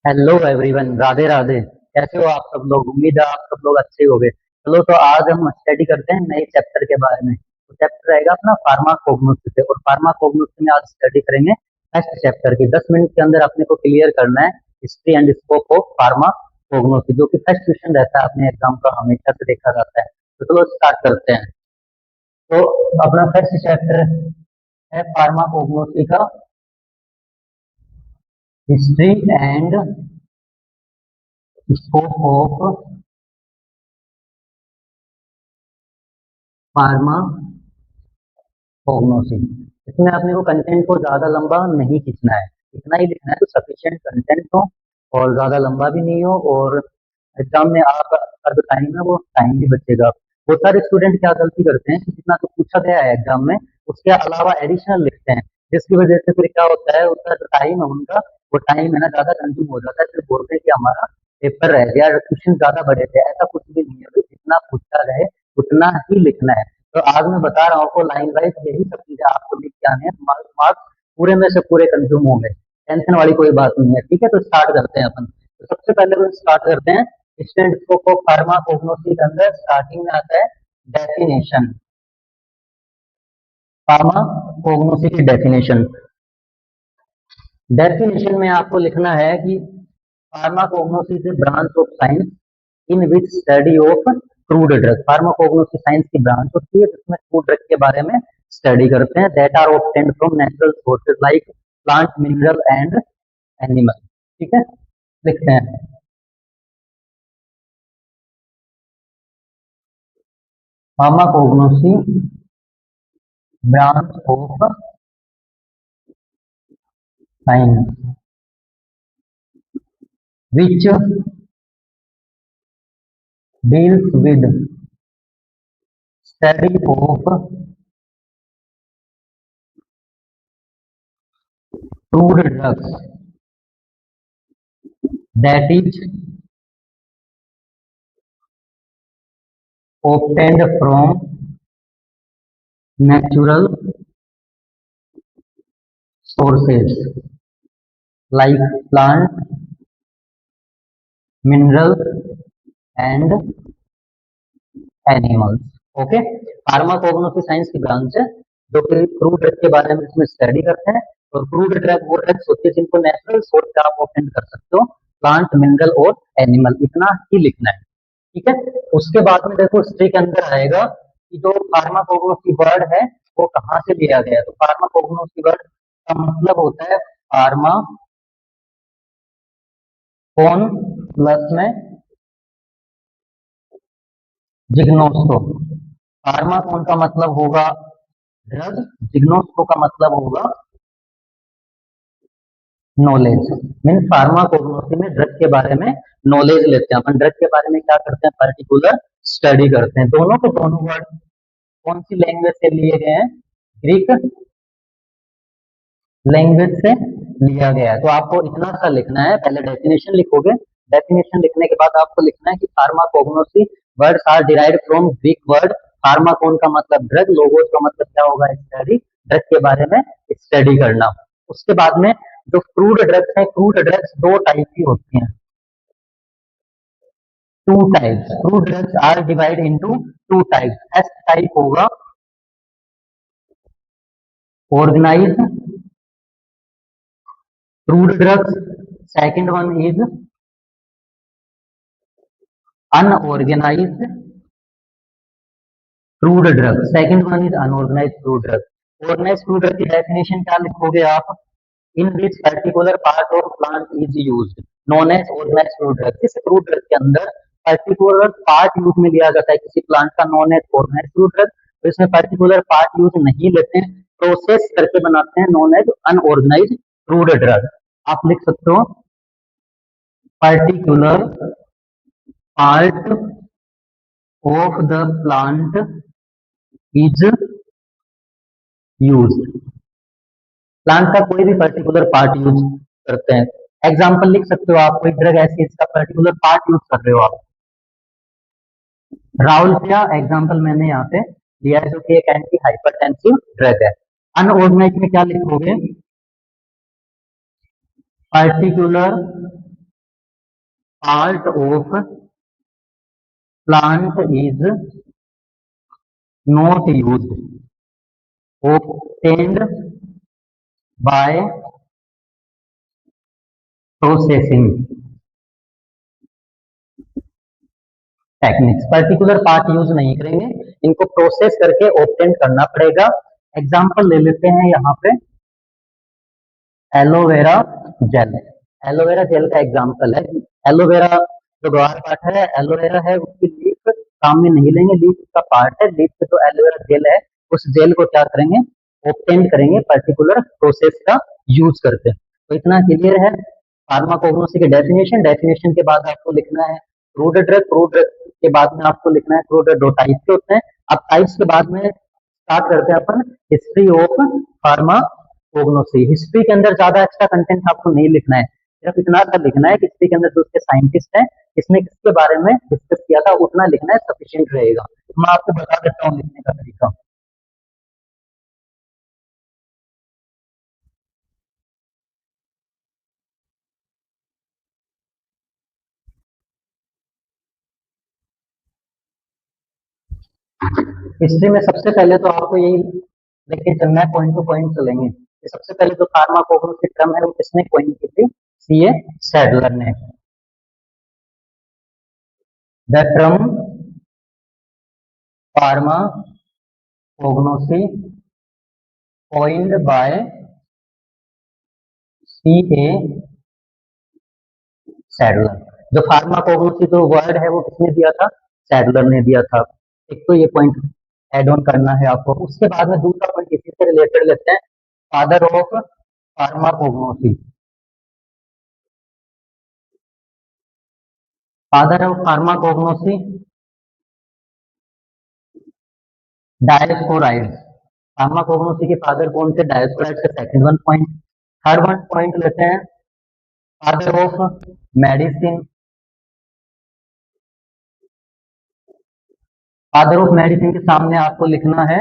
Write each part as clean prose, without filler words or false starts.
Hello everyone, Radhe Radhe. कैसे हो आप सब लोग? उम्मीद है आप सब लोग अच्छे होंगे। चलो तो आज हम स्टडी करते हैं नए चैप्टर के बारे में। तो चैप्टर रहेगा अपना फार्माकोग्नोसिस और फार्माकोग्नोसिस में आज स्टडी करेंगे फर्स्ट चैप्टर की। 10 मिनट के अंदर अपने को क्लियर करना है हिस्ट्री एंड स्कोप ऑफ फार्माकोग्नोसिस, जो कि फर्स्ट क्वेश्चन रहता है अपने एग्जाम का, हमेशा से देखा जाता है। तो चलो स्टार्ट करते हैं। तो अपना फर्स्ट चैप्टर है फार्माकोग्नोसिस का हिस्ट्री एंड स्कोप ऑफ फार्माकोग्नोसिस। इसमें अपने को कंटेंट को ज्यादा लंबा नहीं खींचना है, इतना ही लिखना है तो सफिशिएंट कंटेंट हो और ज्यादा लंबा भी नहीं हो, और एग्जाम में आपका जो टाइम है वो टाइम भी बचेगा। बहुत सारे स्टूडेंट क्या गलती करते हैं कि जितना तो पूछा गया है एग्जाम में उसके अलावा एडिशनल लिखते हैं, जिसकी वजह से फिर क्या होता है, उसका जो टाइम है उनका, वो टाइम है ना ज्यादा कंज्यूम हो जाता है। फिर बोलते हैं कि हमारा पेपर रह गया, क्वेश्चन ज्यादा बड़े थे। ऐसा कुछ भी नहीं है भाई, जितना पूछा गया उतना ही लिखना है। तो आज मैं बता रहा हूँ आपको लाइन वाइज यही सब चीजें आपको लिख के आने हैं, मार्क्स पूरे में से पूरे कंज्यूम होंगे। टेंशन वाली कोई बात नहीं है, ठीक है। तो स्टार्ट करते हैं अपन। तो सबसे पहले अपन स्टार्ट करते हैं स्टैंड स्कोप ऑफ फार्माकोग्नोसिस के अंदर। स्टार्टिंग में आता है डेफिनेशन, फार्माकोग्नोसिस की डेफिनेशन। डेफिनेशन में आपको लिखना है कि pharmacognosis is branch of science in which study of crude drug. Pharmacognosis science की ब्रांच होती है जिसमें क्रूड ड्रग के बारे में स्टडी करते हैं, that are obtained from natural sources like plant, mineral and animal. ठीक है, लिखते हैं pharmacognosis branch of science which deals with study of crude drugs, that is obtained from natural sources like plant, mineral and animals। Okay, pharmacognosis science की branch है जो कि crude drug के बारे में इसमें स्टडी करते हैं। और क्रूड ड्रग वो ड्रग्स होती है जिनको नेचुरल सोर्स से आप ऑब्टेन कर सकते हो, प्लांट, मिनरल और एनिमल। इतना ही लिखना है, ठीक है। उसके बाद में देखो हिस्ट्री के अंदर आएगा कि जो फार्माकोग्नोसिस वर्ड है वो कहाँ से लिया गया है। तो फार्माकोग्नोसिस वर्ड का मतलब होता है फार्मा कौन प्लस में जिग्नोस्टो। फार्मा कौन का मतलब होगा ड्रग, जिग्नोस्टो का मतलब होगा नॉलेज। मीन फार्माकोग्नोसी में ड्रग के बारे में नॉलेज लेते हैं अपन। ड्रग के बारे में क्या करते हैं, पर्टिकुलर स्टडी करते हैं। दोनों के दोनों वर्ड कौन सी लैंग्वेज से लिए गए हैं, ग्रीक लैंग्वेज से लिया गया है। तो आपको इतना सा लिखना है, पहले डेफिनेशन लिखोगे। डेफिनेशन लिखने के बाद आपको लिखना है कि pharmacognosy words are derived from Greek word pharmakon का मतलब ड्रग, लोगोस का मतलब क्या होगा, स्टडी, ड्रग के बारे में स्टडी करना। उसके बाद में जो क्रूड ड्रग्स है, क्रूड ड्रग्स दो टाइप की होती हैं, two types. Crude drugs are divide into two types. First type होगा organized crude drugs, second one is unorganized crude drug. Second one is unorganized crude drug. Organized crude drug की definition क्या लिखोगे आप, in which particular part of plant is used known as organised crude drug. इस crude drug के अंदर particular part use में लिया जाता है किसी प्लांट का, known as organised crude drug. तो इसमें पर्टिकुलर पार्ट यूज नहीं लेते हैं, प्रोसेस करके बनाते हैं, known as unorganised crude drug. आप लिख सकते हो particular part of the plant is use. Plant का कोई भी पर्टिकुलर पार्ट यूज करते हैं। एग्जाम्पल लिख सकते हो आप, कोई ड्रग ऐसी है इसका पर्टिकुलर पार्ट यूज कर रहे हो आप। राहुल का एग्जाम्पल मैंने यहाँ पे दिया है जो कि एक एंटी हाइपरटेंसिव ड्रग है। अनऑर्गेनाइज में क्या लिखोगे, particular part of plant is not used obtained by processing techniques. Particular part use नहीं करेंगे, इनको प्रोसेस करके ऑब्टेन करना पड़ेगा। एग्जांपल ले लेते हैं यहाँ पे एलोवेरा जेल। एलोवेरा जेल का एग्जांपल है। एलोवेरा जो गवार पार्ट है, एलोवेरा है, उसकी लीफ काम में नहीं लेंगे, लीफ उसका पार्ट है, लीफ से जो एलोवेरा जेल है उस जेल को क्या करेंगे, ऑब्टेन करेंगे पर्टिकुलर प्रोसेस का यूज करके। तो इतना क्लियर है फार्माकोग्नोसी की डेफिनेशन। डेफिनेशन के बाद आपको लिखना है क्रूड ड्रग। क्रूड ड्रग के बाद में आपको लिखना है क्रूड ड्रग दो टाइप के होते हैं। अब टाइप्स के बाद में स्टार्ट करते हैं अपन हिस्ट्री ऑफ फार्माकोग्नोसी। हिस्ट्री के अंदर ज्यादा एक्स्ट्रा कंटेंट आपको नहीं लिखना है, सिर्फ इतना सा लिखना है कि हिस्ट्री के अंदर जो उसके साइंटिस्ट हैं, इसने किसके बारे में डिस्कस किया था, उतना लिखना है, सफिशिएंट रहेगा। मैं आपको बता देता हूँ लिखने का तरीका। हिस्ट्री में सबसे पहले तो आपको यही लेके चलना है, पॉइंट टू पॉइंट चलेंगे। सबसे पहले जो फार्माकोग्नोसी टर्म है वो किसने कॉइन की थी, सीए सैडलर ने। The term pharmacognosy coined bye CA Sadler. जो फार्माकोग्नोसी जो वर्ड है वो किसने दिया था, सैडलर ने दिया था। एक तो ये पॉइंट एड ऑन करना है आपको। उसके बाद में दूसरा पॉइंट इसी से रिलेटेड लेते हैं, father of pharmacognosy. Father of pharmacognosy Dioscorides. Pharmacognosy के फादर कौन थे, डायस्पोराइड्स का second one point. Third one point लेते हैं father of medicine. Father of medicine के सामने आपको लिखना है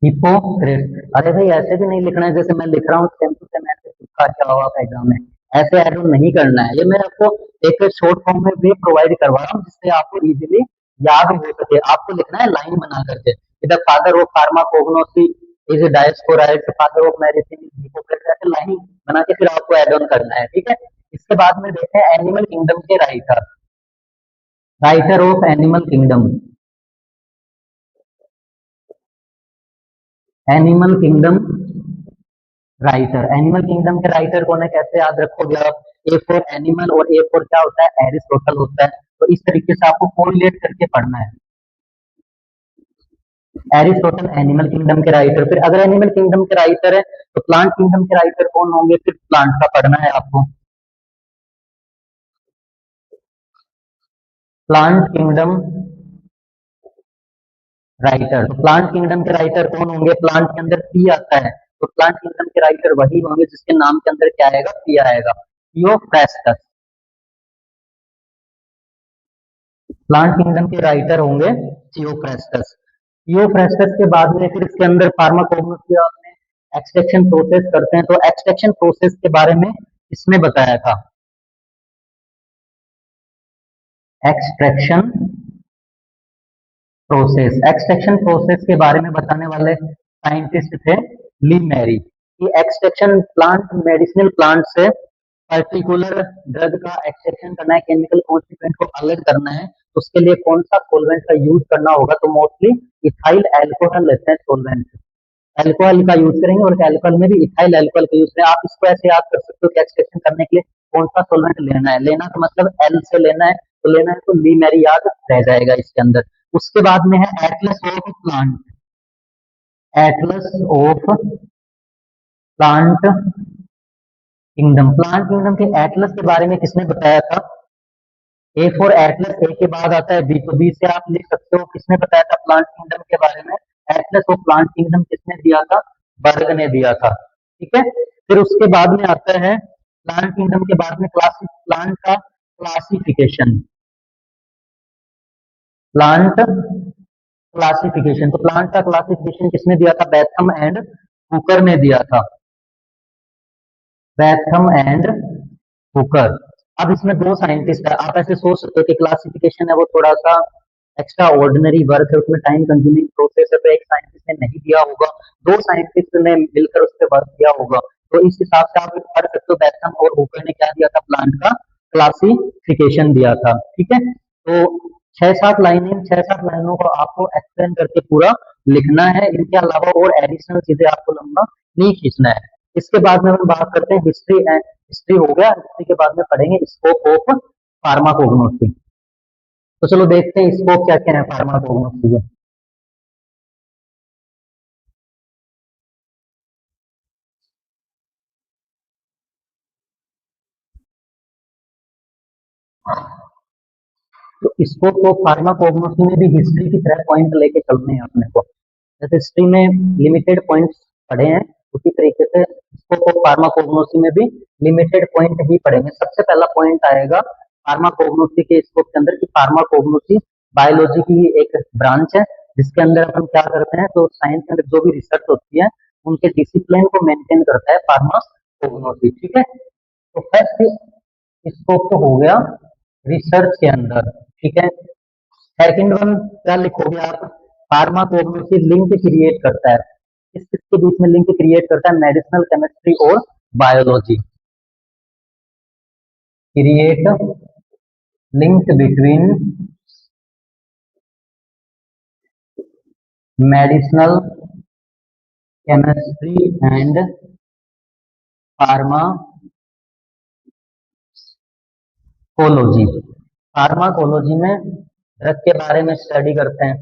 हिपोक्रेट्स। अरे भाई ऐसे भी नहीं लिखना है जैसे मैं लिख रहा हूँ सेम टू सेम ऐसे चिपका क्या हुआ एग्जाम में, ऐसे ऐड नहीं करना है। ये मैं आपको एक शॉर्ट फॉर्म में भी प्रोवाइड करवा रहा हूँ जिससे आपको इजीली याद हो सके। आपको लिखना है लाइन बना करके, इधर father of pharmacognosy is Dioscorides, father of medicine is Hippocrates, ऐसे लाइन बना के फिर आपको एड ऑन करना है, ठीक है। इसके बाद में देखते हैं एनिमल किंगडम के writer. Writer of animal kingdom, animal kingdom writer. Animal kingdom के राइटर कौन है, कैसे याद रखोगे आप, ए फॉर एनिमल और ए फॉर क्या होता है, एरिस्टोटल होता है। तो इस तरीके से आपको कोरिलेट करके पढ़ना है। एरिस्टोटल एनिमल किंगडम के राइटर। फिर अगर एनिमल किंगडम के राइटर है तो प्लांट किंगडम के राइटर कौन होंगे, फिर प्लांट का पढ़ना है आपको। प्लांट किंगडम राइटर, तो प्लांट किंगडम के राइटर कौन होंगे, प्लांट के अंदर पी आता है तो प्लांट किंगडम के राइटर वही होंगे जिसके नाम के अंदर क्या आएगा, पी आएगा। थियोफ्रेस्टस। प्लांट किंगडम के राइटर होंगे थियोफ्रेस्टस। थियोफ्रेस्टस के बाद में फिर इसके अंदर फार्माकोग्नोसी में एक्सट्रैक्शन प्रोसेस करते हैं। तो एक्सट्रैक्शन प्रोसेस के बारे में इसने बताया था, एक्सट्रैक्शन प्रोसेस। एक्सट्रैक्शन प्रोसेस के बारे में बताने वाले साइंटिस्ट थे ली मैरी। कि एक्सट्रैक्शन प्लांट, मेडिसिनल प्लांट से पर्टिकुलर ड्रग का एक्सट्रैक्शन करना है, केमिकल कॉन्स्टिट्यूएंट को अलग करना है, तो उसके लिए कौन सा सॉल्वेंट का यूज करना होगा, तो मोस्टली इथाइल एल्कोहल लेते हैं सॉल्वेंट। एल्कोहल का यूज करेंगे और एल्कोहल में भी इथाइल एल्कोहल का यूज करें। आप इसको ऐसे याद कर सकते हो कि एक्सट्रैक्शन करने के लिए कौन सा सॉल्वेंट लेना है, लेना तो मतलब एल से लेना है, तो लेना है तो ली मैरी याद रह जाएगा इसके अंदर। उसके बाद में है Atlas of plant. Atlas of plant kingdom. Plant kingdom के एटलस के बारे में किसने बताया था, ए फॉर एटलस, ए के बाद आता है बी, तो बी से आप लिख सकते हो किसने बताया था प्लांट किंगडम के बारे में। एटलस ऑफ प्लांट किंगडम किसने दिया था, बर्ग ने दिया था, ठीक है। फिर उसके बाद में आता है प्लांट किंगडम के बाद में प्लांट का क्लासिफिकेशन। प्लांट क्लासिफिकेशन, तो प्लांट का क्लासिफिकेशन किसने दिया था, बैथम एंड कुकर ने दिया था। बैथम एंड हुकर। अब इसमें दो साइंटिस्ट है, आप ऐसे सोच सकते हो कि क्लासिफिकेशन है वो थोड़ा सा एक्स्ट्रा ऑर्डिनरी वर्क है, उसमें टाइम कंज्यूमिंग प्रोसेस है, तो एक साइंटिस्ट ने नहीं दिया होगा, दो साइंटिस्ट ने मिलकर उस पर वर्क किया होगा। तो इस हिसाब से आप पढ़ सकते हो बेथम और हुकर ने क्या दिया था, प्लांट का क्लासिफिकेशन दिया था। ठीक है, तो छह सात लाइनों को आपको एक्सप्लेन करके पूरा लिखना है, इनके अलावा और एडिशनल चीजें आपको लंबा नहीं खींचना है। इसके बाद में हम बात करते हैं हिस्ट्री एंड हिस्ट्री हो गया, हिस्ट्री के बाद में पढ़ेंगे स्कोप ऑफ फार्माकोग्नोसी। तो चलो देखते हैं स्कोप क्या क्या है फार्माकोग्नोसी के। तो स्कोप ऑफ फार्माकोग्नोसी में भी हिस्ट्री की तरह पॉइंट लेके चलते हैं अपने को, जैसे हिस्ट्री में लिमिटेड पॉइंट्स पढ़े हैं, उसी तरीके से स्कोप ऑफ फार्माकोग्नोसी में भी लिमिटेड पॉइंट ही पढ़ेंगे। सबसे पहला पॉइंट आएगा फार्माकोग्नोसी के स्कोप के अंदर कि फार्माकोग्नोसी बायोलॉजी की एक ब्रांच है, जिसके अंदर अपन क्या करते हैं, तो साइंस के अंदर जो भी रिसर्च होती है उनके डिसिप्लिन को मेंटेन करता है फार्माकोग्नोसी। ठीक है, तो फर्स्ट स्कोप तो हो गया रिसर्च के अंदर। ठीक है, सेकंड वन क्या लिखोगे आप, फार्माकोग्नोसी लिंक क्रिएट करता है, किस किसके बीच में लिंक क्रिएट करता है, मेडिसिनल केमिस्ट्री और biology. Create link between medicinal chemistry and pharmacology. Pharmacology में ड्रग के बारे में स्टडी करते हैं,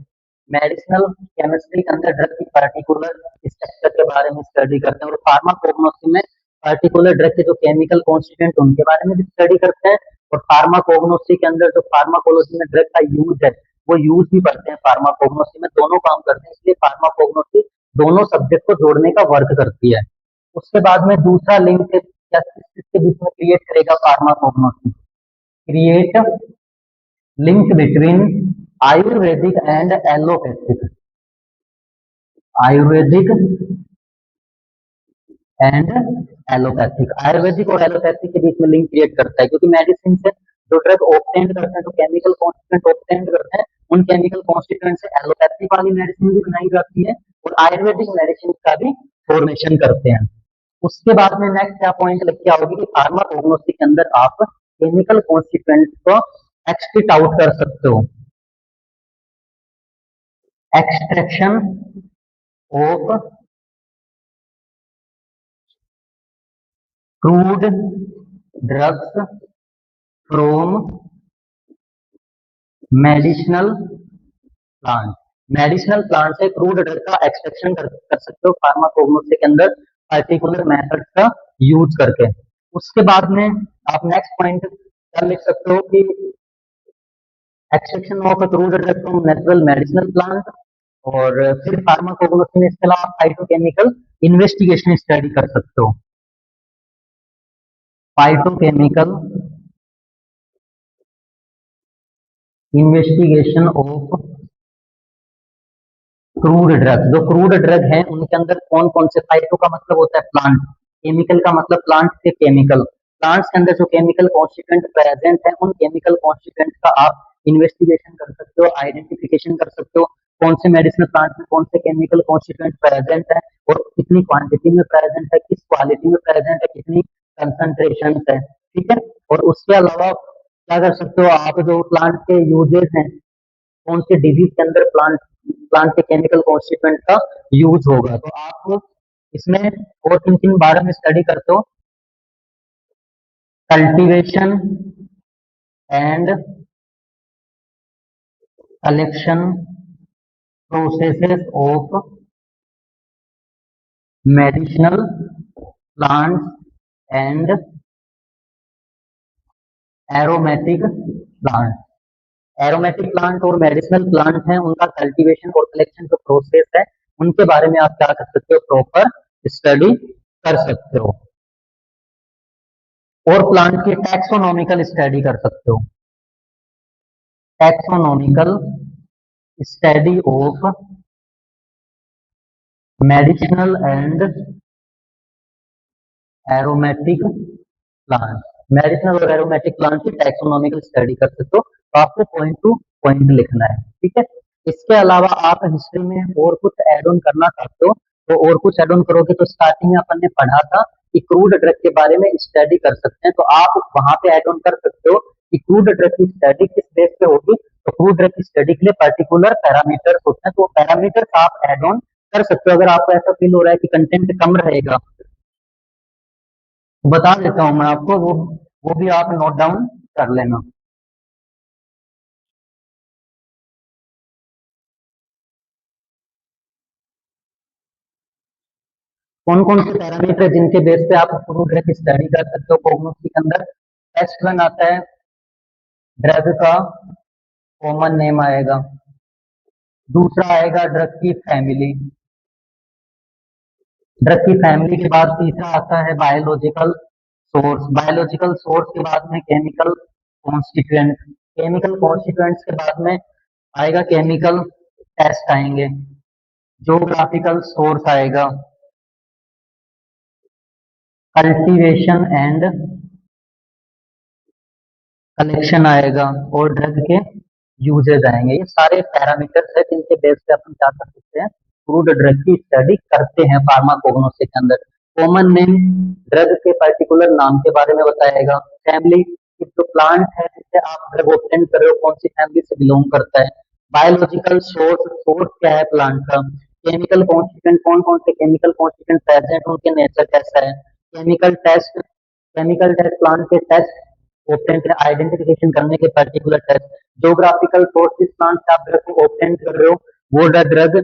मेडिसिनल केमिस्ट्री के अंदर ड्रग की पर्टिकुलर स्ट्रक्चर के बारे में स्टडी करते हैं, और फार्माकोग्नोसी में पर्टिकुलर ड्रग के जो केमिकल कॉन्स्टिट्यूएंट उनके बारे में भी स्टडी करते हैं, और फार्माकोग्नोसी के अंदर जो फार्माकोलॉजी में ड्रग का यूज है वो यूज भी पढ़ते हैं, फार्माकोग्नोसी में दोनों काम करते हैं, इसलिए फार्माकोग्नोसी दोनों सब्जेक्ट को जोड़ने का वर्क करती है। उसके बाद में दूसरा लिंक क्या किसके बीच में क्रिएट करेगा pharmacognosy, create link between Ayurvedic and allopathic, Ayurvedic and allopathic, Ayurvedic और एलोपैथिक के बीच में लिंक क्रिएट करता है, क्योंकि मेडिसिन से जो ड्रग ऑब्टेन करते हैं, जो केमिकल कॉन्स्टिट्यूएंट ऑब्टेन करते हैं, उन केमिकल कॉन्स्टिट्यूएंट से एलोपैथिक वाली मेडिसिन भी बनाई जाती है और आयुर्वेदिक मेडिसिन का भी फॉर्मेशन करते हैं। उसके बाद में नेक्स्ट क्या पॉइंट लिख के आओगे कि फार्माकोग्नोसी के अंदर आप केमिकल कॉन्स्टिट्यूएंट को एक्सट्रिट आउट कर सकते हो, extraction of crude drugs from medicinal plant, medicinal plant से क्रूड ड्रग का एक्सट्रैक्शन कर सकते हो फार्माकोग्नोसी के अंदर पर्टिकुलर मेथड का यूज करके। उसके बाद में आप नेक्स्ट पॉइंट क्या लिख सकते हो कि extraction of crude drug from natural medicinal plant, और फिर फार्माकोग्नोसी में इसके अलावा फाइटोकेमिकल इन्वेस्टिगेशन स्टडी कर सकते हो, phytochemical investigation of crude drug, जो क्रूड ड्रग है उनके अंदर कौन कौन से, फाइटो का मतलब होता है प्लांट, केमिकल का मतलब प्लांट के केमिकल, प्लांट्स के अंदर जो केमिकल कॉन्स्टिट्यूएंट प्रेजेंट है उन केमिकल कॉन्स्टिट्यूएंट का आप इन्वेस्टिगेशन कर सकते हो, आइडेंटिफिकेशन कर सकते हो, कौन से मेडिसिनल प्लांट में कौन से केमिकल कॉन्स्टिट्यूएंट प्रेजेंट है और कितनी क्वांटिटी में प्रेजेंट है, किस क्वालिटी में प्रेजेंट है, कितनी कंसंट्रेशन है। ठीक है, और उसके अलावा क्या कर सकते हो आप, जो प्लांट के यूजेस हैं, कौन से डिजीज के अंदर प्लांट प्लांट के केमिकल कॉन्स्टिट्यूएंट का यूज होगा, तो आप इसमें और किन किन बारे में स्टडी करते हो, cultivation and collection processes of medicinal plants and aromatic plant, aromatic plant और मेडिसिनल प्लांट हैं उनका कल्टीवेशन और कलेक्शन जो प्रोसेस है उनके बारे में आप क्या कर सकते हो, प्रॉपर स्टडी कर सकते हो, और प्लांट की टैक्सोनॉमिकल स्टडी कर सकते हो, taxonomical study of medicinal and aromatic plant, medicinal और एरोमेटिक प्लांट की टैक्सोनॉमिकल स्टडी कर सकते हो, तो आपको पॉइंट टू पॉइंट लिखना है, ठीक है। इसके अलावा आप हिस्ट्री में और कुछ एड ऑन करना चाहते हो तो और कुछ एड ऑन करोगे, तो स्टार्टिंग में अपन ने पढ़ा था कि क्रूड ड्रग के बारे में स्टडी कर सकते हैं, तो आप वहां पे एड ऑन कर सकते हो कि क्रूड ड्रग की स्टडी किस बेस पे होगी। तो क्रूड ड्रग की स्टडी के लिए पर्टिकुलर पैरामीटर्स होते हैं, तो पैरामीटर्स आप एड ऑन कर सकते हो। अगर आपको ऐसा फील हो रहा है कि कंटेंट कम रहेगा, तो बता देता हूँ मैं आपको, वो भी आप नोट डाउन कर लेना। कौन कौन से पैरामीटर जिनके बेस पे आप क्रूड ड्रग की स्टडी कर सकते हो कोग्नोसी के अंदर। टेस्ट वन आता है, ड्रग का कॉमन नेम आएगा। दूसरा आएगा ड्रग की फैमिली। ड्रग की फैमिली के बाद तीसरा आता है बायोलॉजिकल सोर्स। बायोलॉजिकल सोर्स के बाद में केमिकल कॉन्स्टिट्यूएंट। केमिकल कॉन्स्टिट्यूएंट्स के बाद में आएगा केमिकल टेस्ट आएंगे। ज्योग्राफिकल सोर्स आएगा, कल्टीवेशन एंड कलेक्शन आएगा, और ड्रग के यूजेज आएंगे। ये सारे पैरामीटर्स है जिनके बेस पे अपन क्या कर सकते हैं, क्रूड ड्रग की स्टडी करते हैं फार्माकोग्नोसी के अंदर। कॉमन नेम, ड्रग के पर्टिकुलर नाम के बारे में बताएगा। फैमिली, जो प्लांट है जिससे आप ड्रग ऑब्टेन कर रहे हो कौन सी फैमिली से बिलोंग करता है। बायोलॉजिकल सोर्स, सोर्स क्या है प्लांट का। केमिकल कॉन्स्टिट्यूएंट, कौन कौन से केमिकल कॉन्स्टिट्यूएंट प्रेजेंट, उनके नेचर कैसा है। Chemical test, chemical test plant के टेस्ट ऑब्टेन आइडेंटिफिकेशन करने के पर्टिकुलर टेस्ट। ज्योग्राफिकल सोर्स, जिस प्लांट से आप ड्रग को ऑब्टेन कर रहे हो वो ड्रग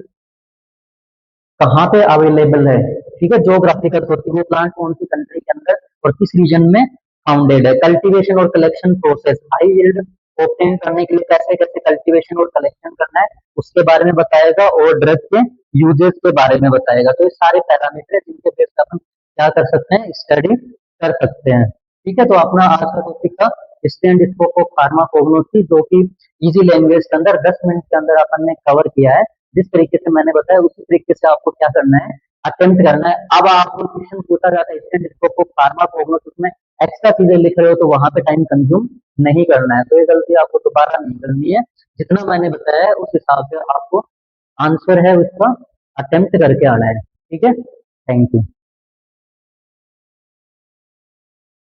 कहाँ पे अवेलेबल है, ठीक है। ज्योग्राफिकल सोर्स, वो प्लांट कौन सी कंट्री के अंदर और किस रीजन में फाउंडेड है। कल्टीवेशन और collection process, high yield obtain करने के लिए कैसे कैसे कल्टीवेशन और कलेक्शन करना है उसके बारे में बताएगा, और ड्रग के यूजेस के बारे में बताएगा। तो ये सारे पैरामीटर है जिनके बेस पर अपन क्या कर सकते हैं, स्टडी कर सकते हैं, ठीक है। तो अपना आज का टॉपिक था स्टैंड स्कोप ऑफ फार्माकोग्नोसी, जो कि इजी लैंग्वेज के अंदर 10 मिनट के अंदर अपन ने कवर किया है। जिस तरीके से मैंने बताया उसी तरीके से आपको क्या करना है, अटेम्प्ट करना है। अब आपको क्वेश्चन पूछा जाता है स्टैंड स्कोप ऑफ फार्माकोग्नोसिस में एक्स्ट्रा चीजें लिख रहे हो तो वहां पे टाइम कंज्यूम नहीं करना है, तो ये गलती आपको दोबारा नहीं करनी है। जितना मैंने बताया है उस हिसाब से आपको आंसर है उसका अटेम्प्ट करके आना है, ठीक है। Thank you.